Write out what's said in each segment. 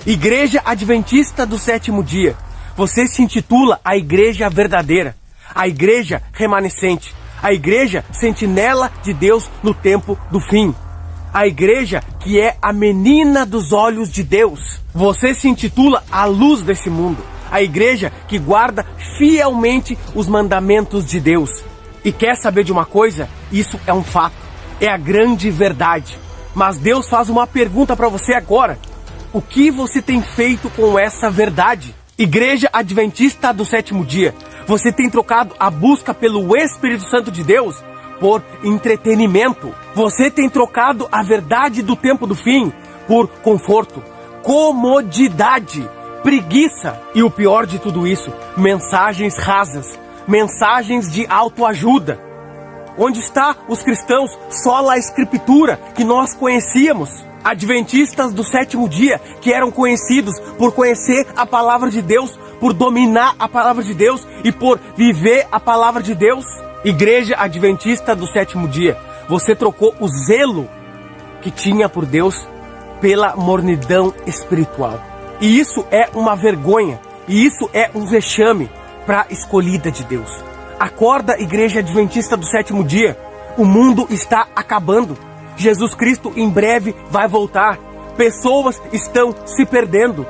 Igreja Adventista do Sétimo Dia. Você se intitula a Igreja Verdadeira, a Igreja Remanescente, a Igreja Sentinela de Deus no tempo do fim. A Igreja que é a menina dos olhos de Deus. Você se intitula a luz desse mundo, a Igreja que guarda fielmente os mandamentos de Deus. E quer saber de uma coisa? Isso é um fato, é a grande verdade. Mas Deus faz uma pergunta para você agora. O que você tem feito com essa verdade? Igreja Adventista do Sétimo Dia, você tem trocado a busca pelo Espírito Santo de Deus por entretenimento. Você tem trocado a verdade do tempo do fim por conforto, comodidade, preguiça. E o pior de tudo isso, mensagens rasas, mensagens de autoajuda. Onde está os cristãos sola escritura que nós conhecíamos? Adventistas do Sétimo Dia, que eram conhecidos por conhecer a palavra de Deus, por dominar a palavra de Deus e por viver a palavra de Deus. Igreja Adventista do Sétimo Dia, você trocou o zelo que tinha por Deus pela mornidão espiritual. E isso é uma vergonha, e isso é um vexame para a escolhida de Deus. Acorda, Igreja Adventista do Sétimo Dia, o mundo está acabando. Jesus Cristo em breve vai voltar. Pessoas estão se perdendo.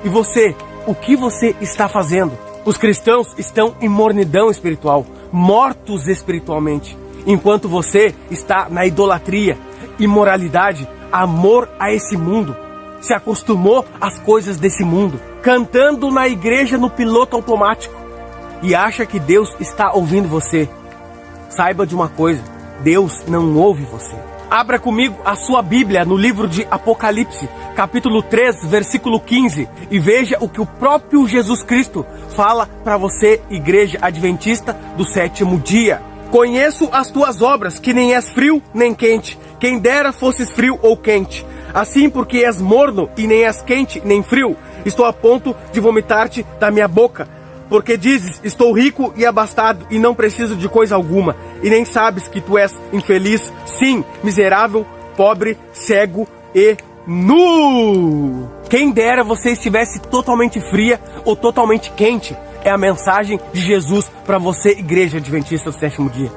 E você, o que você está fazendo? Os cristãos estão em mornidão espiritual, mortos espiritualmente, enquanto você está na idolatria, imoralidade, amor a esse mundo. Se acostumou às coisas desse mundo, cantando na igreja no piloto automático e acha que Deus está ouvindo você. Saiba de uma coisa, Deus não ouve você. Abra comigo a sua Bíblia no livro de Apocalipse, capítulo 3, versículo 15, e veja o que o próprio Jesus Cristo fala para você, Igreja Adventista do Sétimo Dia. Conheço as tuas obras, que nem és frio nem quente. Quem dera fosses frio ou quente. Assim, porque és morno e nem és quente nem frio, estou a ponto de vomitar-te da minha boca. Porque dizes, estou rico e abastado e não preciso de coisa alguma, e nem sabes que tu és infeliz, sim, miserável, pobre, cego e nu. Quem dera você estivesse totalmente fria ou totalmente quente, é a mensagem de Jesus para você, Igreja Adventista do Sétimo Dia.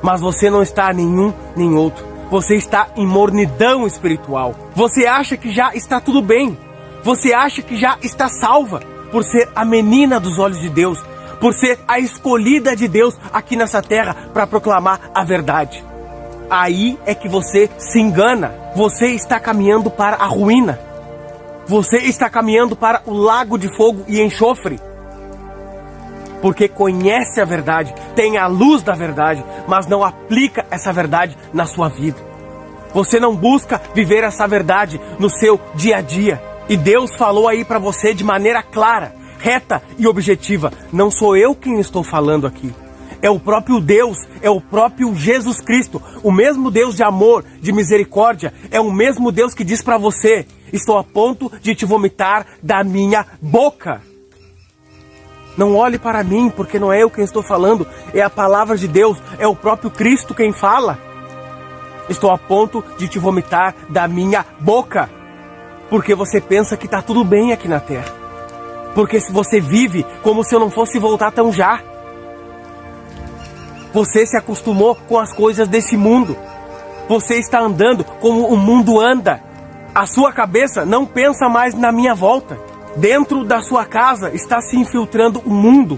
Mas você não está nenhum nem outro, você está em mornidão espiritual. Você acha que já está tudo bem, você acha que já está salva, por ser a menina dos olhos de Deus, por ser a escolhida de Deus aqui nessa terra para proclamar a verdade. Aí é que você se engana. Você está caminhando para a ruína. Você está caminhando para o lago de fogo e enxofre. Porque conhece a verdade, tem a luz da verdade, mas não aplica essa verdade na sua vida. Você não busca viver essa verdade no seu dia a dia. E Deus falou aí para você de maneira clara, reta e objetiva. Não sou eu quem estou falando aqui. É o próprio Deus, é o próprio Jesus Cristo. O mesmo Deus de amor, de misericórdia, é o mesmo Deus que diz para você, estou a ponto de te vomitar da minha boca. Não olhe para mim, porque não é eu quem estou falando, é a palavra de Deus, é o próprio Cristo quem fala. Estou a ponto de te vomitar da minha boca. Porque você pensa que está tudo bem aqui na terra. Porque se você vive como se eu não fosse voltar tão já. Você se acostumou com as coisas desse mundo. Você está andando como o mundo anda. A sua cabeça não pensa mais na minha volta. Dentro da sua casa está se infiltrando o mundo.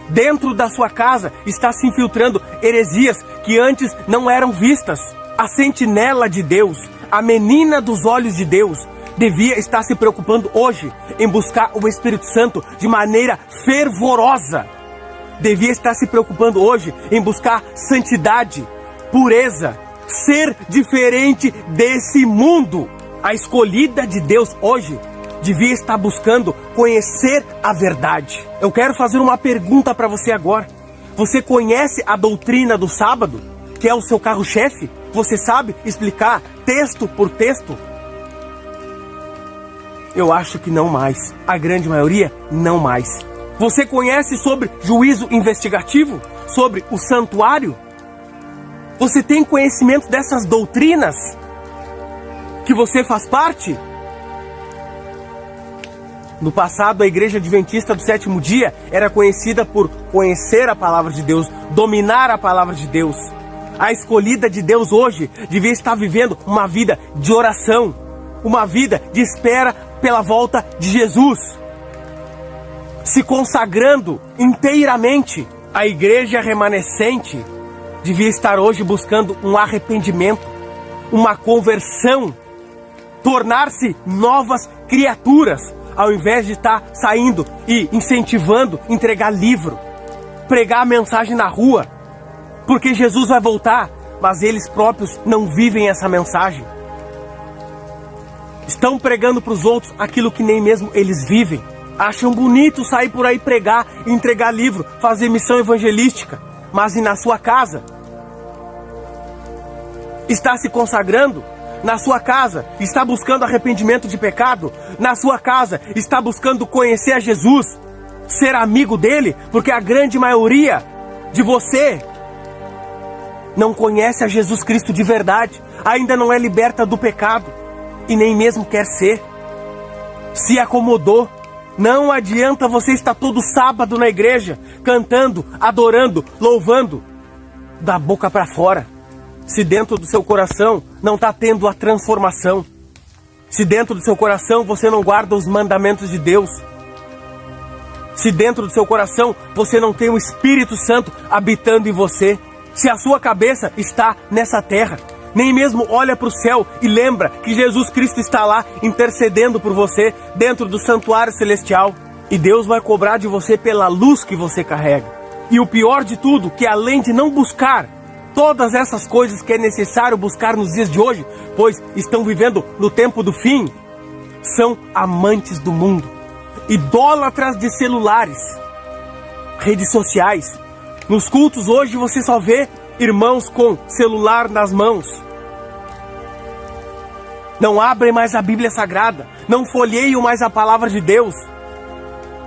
Dentro da sua casa está se infiltrando heresias que antes não eram vistas. A sentinela de Deus, a menina dos olhos de Deus, devia estar se preocupando hoje em buscar o Espírito Santo de maneira fervorosa. Devia estar se preocupando hoje em buscar santidade, pureza, ser diferente desse mundo. A escolhida de Deus hoje devia estar buscando conhecer a verdade. Eu quero fazer uma pergunta para você agora. Você conhece a doutrina do sábado, que é o seu carro-chefe? Você sabe explicar texto por texto? Eu acho que não mais. A grande maioria, não mais. Você conhece sobre juízo investigativo? Sobre o santuário? Você tem conhecimento dessas doutrinas? Que você faz parte? No passado, a Igreja Adventista do Sétimo Dia era conhecida por conhecer a Palavra de Deus, dominar a Palavra de Deus. A escolhida de Deus hoje devia estar vivendo uma vida de oração, uma vida de espera pela volta de Jesus, se consagrando inteiramente. A igreja remanescente devia estar hoje buscando um arrependimento, uma conversão, tornar-se novas criaturas, ao invés de estar saindo e incentivando entregar livro, pregar a mensagem na rua, porque Jesus vai voltar, mas eles próprios não vivem essa mensagem. Estão pregando para os outros aquilo que nem mesmo eles vivem. Acham bonito sair por aí pregar, entregar livro, fazer missão evangelística, mas e na sua casa? Está se consagrando? Na sua casa, está buscando arrependimento de pecado? Na sua casa, está buscando conhecer a Jesus? Ser amigo dele? Porque a grande maioria de você não conhece a Jesus Cristo de verdade, ainda não é liberta do pecado e nem mesmo quer ser. Se acomodou. Não adianta você estar todo sábado na igreja, cantando, adorando, louvando, da boca para fora, se dentro do seu coração não está tendo a transformação, se dentro do seu coração você não guarda os mandamentos de Deus, se dentro do seu coração você não tem o Espírito Santo habitando em você, se a sua cabeça está nessa terra, nem mesmo olha para o céu e lembra que Jesus Cristo está lá intercedendo por você dentro do santuário celestial, e Deus vai cobrar de você pela luz que você carrega. E o pior de tudo, que além de não buscar todas essas coisas que é necessário buscar nos dias de hoje, pois estão vivendo no tempo do fim, são amantes do mundo, idólatras de celulares, redes sociais. Nos cultos hoje você só vê irmãos com celular nas mãos. Não abrem mais a Bíblia Sagrada, não folheiam mais a palavra de Deus.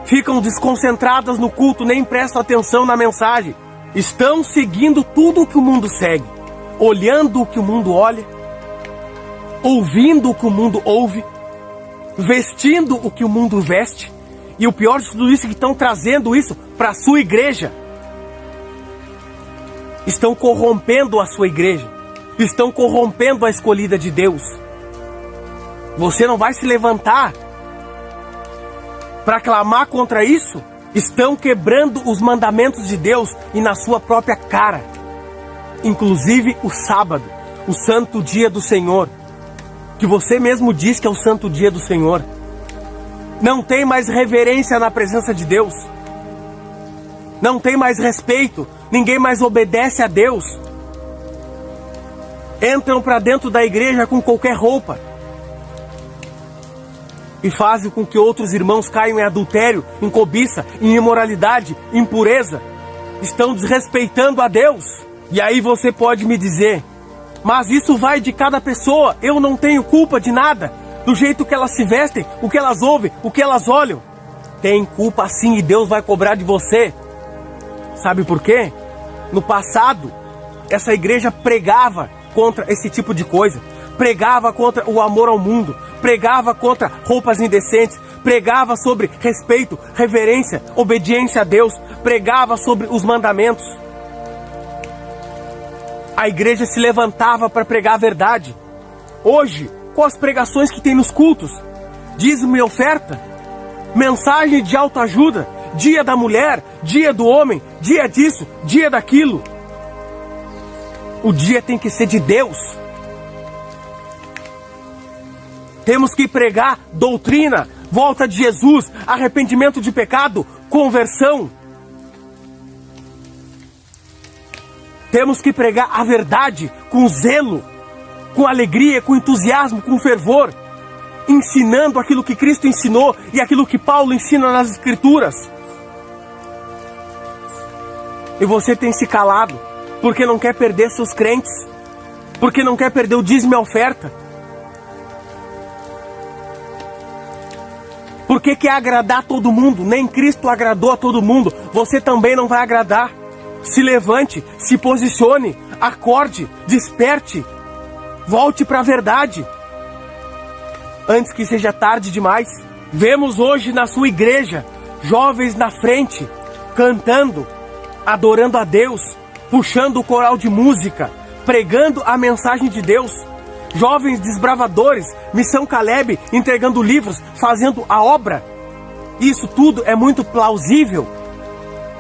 Ficam desconcentradas no culto, nem prestam atenção na mensagem. Estão seguindo tudo o que o mundo segue, olhando o que o mundo olha, ouvindo o que o mundo ouve, vestindo o que o mundo veste. E o pior de tudo isso é que estão trazendo isso para a sua igreja. Estão corrompendo a sua igreja. Estão corrompendo a escolhida de Deus. Você não vai se levantar para clamar contra isso? Estão quebrando os mandamentos de Deus e na sua própria cara. Inclusive o sábado, o santo dia do Senhor, que você mesmo diz que é o santo dia do Senhor. Não tem mais reverência na presença de Deus. Não tem mais respeito. Ninguém mais obedece a Deus. Entram para dentro da igreja com qualquer roupa e fazem com que outros irmãos caiam em adultério, em cobiça, em imoralidade, em impureza. Estão desrespeitando a Deus. E aí você pode me dizer, mas isso vai de cada pessoa, eu não tenho culpa de nada, do jeito que elas se vestem, o que elas ouvem, o que elas olham. Tem culpa sim, e Deus vai cobrar de você. Sabe por quê? No passado, essa igreja pregava contra esse tipo de coisa, pregava contra o amor ao mundo, pregava contra roupas indecentes, pregava sobre respeito, reverência, obediência a Deus, pregava sobre os mandamentos. A igreja se levantava para pregar a verdade. Hoje, com as pregações que tem nos cultos, dízimo e oferta, mensagem de autoajuda, dia da mulher, dia do homem, dia disso, dia daquilo. O dia tem que ser de Deus. Temos que pregar doutrina, volta de Jesus, arrependimento de pecado, conversão. Temos que pregar a verdade com zelo, com alegria, com entusiasmo, com fervor, ensinando aquilo que Cristo ensinou e aquilo que Paulo ensina nas Escrituras. E você tem se calado porque não quer perder seus crentes, porque não quer perder o dízimo e a oferta, porque quer agradar todo mundo. Nem Cristo agradou a todo mundo, você também não vai agradar. Se levante, se posicione, acorde, desperte, volte para a verdade, antes que seja tarde demais. Vemos hoje na sua igreja jovens na frente, cantando, adorando a Deus, puxando o coral de música, pregando a mensagem de Deus. Jovens desbravadores, Missão Caleb, entregando livros, fazendo a obra. Isso tudo é muito plausível.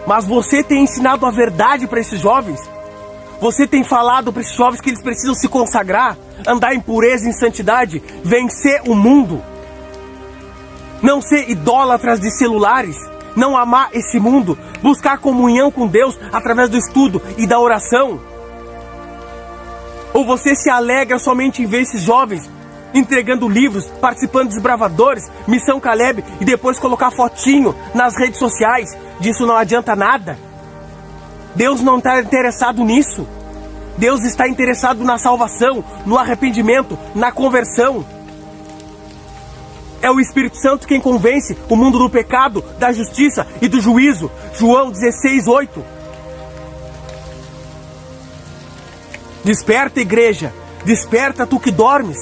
Mas você tem ensinado a verdade para esses jovens? Você tem falado para esses jovens que eles precisam se consagrar, andar em pureza e em santidade, vencer o mundo? Não ser idólatras de celulares, não amar esse mundo, buscar comunhão com Deus através do estudo e da oração? Ou você se alegra somente em ver esses jovens entregando livros, participando de desbravadores, Missão Caleb, e depois colocar fotinho nas redes sociais? Disso não adianta nada. Deus não está interessado nisso. Deus está interessado na salvação, no arrependimento, na conversão. É o Espírito Santo quem convence o mundo do pecado, da justiça e do juízo. João 16:8. Desperta, igreja, desperta tu que dormes.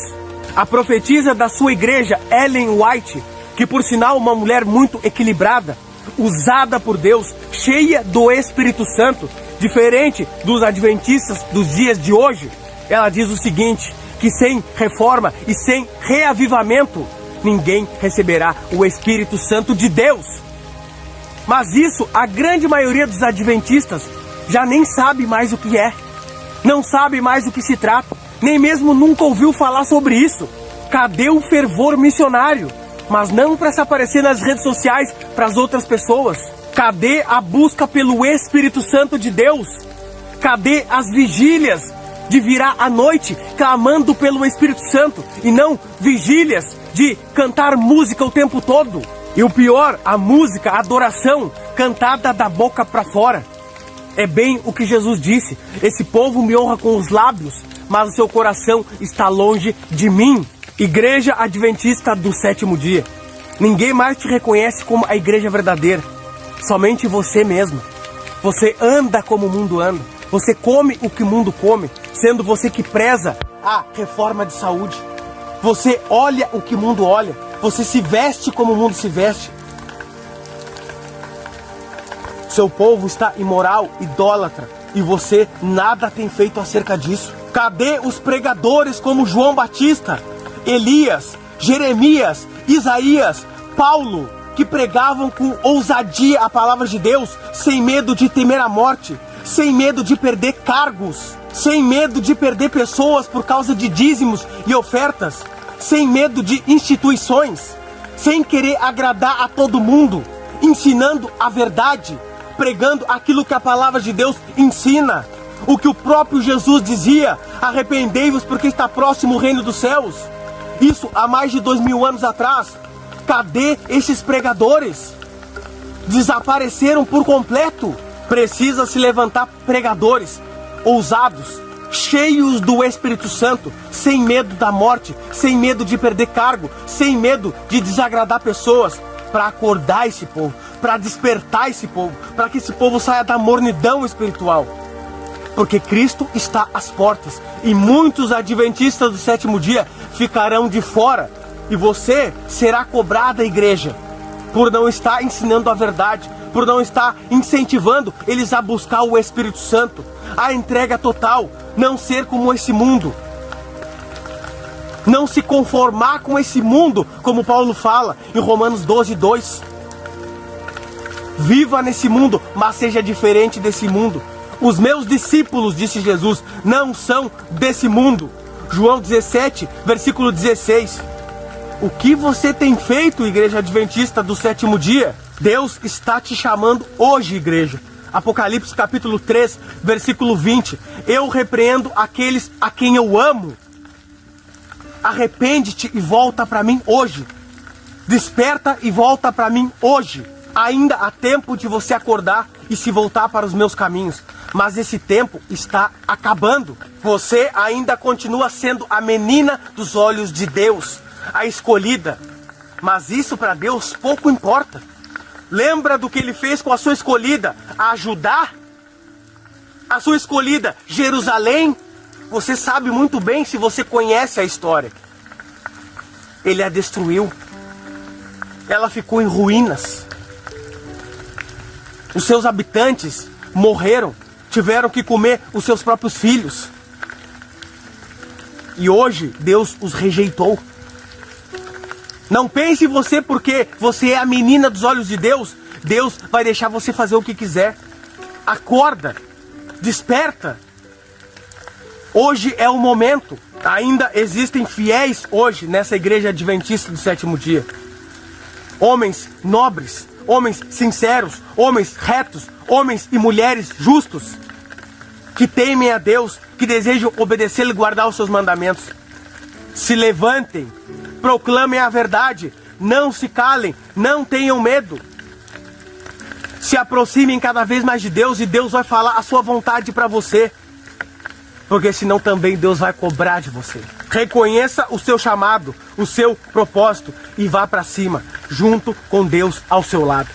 A profetisa da sua igreja, Ellen White, que por sinal uma mulher muito equilibrada, usada por Deus, cheia do Espírito Santo, diferente dos adventistas dos dias de hoje, ela diz o seguinte, que sem reforma e sem reavivamento, ninguém receberá o Espírito Santo de Deus. Mas isso, a grande maioria dos adventistas já nem sabe mais o que é. Não sabe mais do que se trata. Nem mesmo nunca ouviu falar sobre isso. Cadê o fervor missionário? Mas não para se aparecer nas redes sociais para as outras pessoas. Cadê a busca pelo Espírito Santo de Deus? Cadê as vigílias de virar à noite clamando pelo Espírito Santo? E não vigílias de cantar música o tempo todo. E o pior, a música, a adoração, cantada da boca para fora. É bem o que Jesus disse: esse povo me honra com os lábios, mas o seu coração está longe de mim. Igreja Adventista do Sétimo Dia, ninguém mais te reconhece como a igreja verdadeira, somente você mesmo. Você anda como o mundo anda, você come o que o mundo come, sendo você que preza a reforma de saúde. Você olha o que o mundo olha, você se veste como o mundo se veste. Seu povo está imoral, idólatra, e você nada tem feito acerca disso. Cadê os pregadores como João Batista, Elias, Jeremias, Isaías, Paulo, que pregavam com ousadia a palavra de Deus, sem medo de temer a morte, sem medo de perder cargos, sem medo de perder pessoas por causa de dízimos e ofertas, sem medo de instituições, sem querer agradar a todo mundo, ensinando a verdade, pregando aquilo que a palavra de Deus ensina, o que o próprio Jesus dizia: arrependei-vos porque está próximo o reino dos céus. Isso há mais de 2000 anos atrás. Cadê esses pregadores? Desapareceram por completo. Precisa se levantar pregadores ousados, cheios do Espírito Santo, sem medo da morte, sem medo de perder cargo, sem medo de desagradar pessoas, para acordar esse povo, para despertar esse povo, para que esse povo saia da mornidão espiritual. Porque Cristo está às portas e muitos adventistas do sétimo dia ficarão de fora, e você será cobrada, igreja, por não estar ensinando a verdade, por não estar incentivando eles a buscar o Espírito Santo, a entrega total, não ser como esse mundo, não se conformar com esse mundo, como Paulo fala em Romanos 12:2. Viva nesse mundo, mas seja diferente desse mundo. Os meus discípulos, disse Jesus, não são desse mundo. João 17, versículo 16. O que você tem feito, igreja adventista do sétimo dia? Deus está te chamando hoje, igreja. Apocalipse capítulo 3, versículo 20. Eu repreendo aqueles a quem eu amo. Arrepende-te e volta para mim hoje. Desperta e volta para mim hoje. Ainda há tempo de você acordar e se voltar para os meus caminhos. Mas esse tempo está acabando. Você ainda continua sendo a menina dos olhos de Deus, a escolhida. Mas isso para Deus pouco importa. Lembra do que Ele fez com a sua escolhida? A ajudar? A sua escolhida, Jerusalém? Você sabe muito bem, se você conhece a história. Ele a destruiu. ela ficou em ruínas. Os seus habitantes morreram, tiveram que comer os seus próprios filhos. E hoje Deus os rejeitou. Não pense você porque você é a menina dos olhos de Deus, Deus vai deixar você fazer o que quiser. Acorda, desperta. Hoje é o momento. Ainda existem fiéis hoje nessa igreja adventista do sétimo dia. Homens nobres, homens sinceros, homens retos, homens e mulheres justos, que temem a Deus, que desejam obedecê-lo e guardar os seus mandamentos. Se levantem, proclamem a verdade, não se calem, não tenham medo. Se aproximem cada vez mais de Deus e Deus vai falar a sua vontade para você. Porque senão também Deus vai cobrar de você. Reconheça o seu chamado, o seu propósito e vá para cima, junto com Deus ao seu lado.